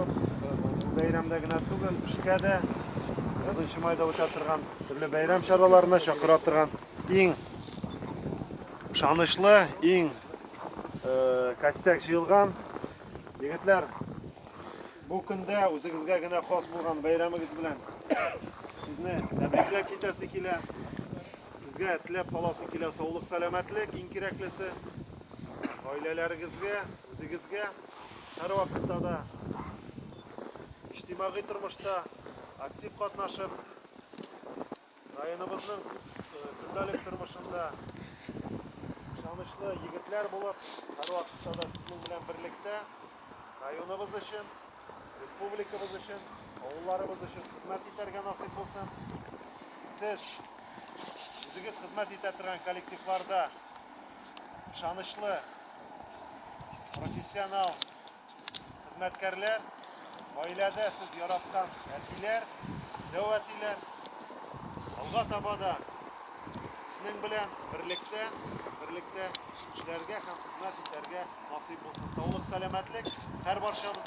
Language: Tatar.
булып, бу бәйрәмдә генә түгел, эшкә дә 9 майда үтә торган төрле бәйрәм чараларына чакыра торган иң ышанычлы, иң костяк җыелган егетләр. Бу көндә үзегезгә генә хас булган бәйрәмегез белән сезне тәбрикләп китәсе килә. Сезгә теләп каласы килә саулык, сәламәтлек, иң кирәклесе гаиләләрегезгә, үзегезгә һәр вакытта да иҗтимагый тормышта актив катнашып, районыбызның көндәлек тормышында ышанычлы егетләр булып, һәр вакытта да сезнең белән берлектә районыбыз өчен, республикабыз өчен, авылларыбыз өчен хезмәт итәргә насыйп булсын. Сез үзегез хезмәт итә торган коллективларда ышанычлы, профессионал хезмәткәрләр, гаиләдә сез яраткан әтиләр, дәүәтиләр, алга таба да сезнең белән берлектә эшләргә һәм хезмәт итәргә насыйп булсын. Саулык, сәламәтлек һәр барчабыз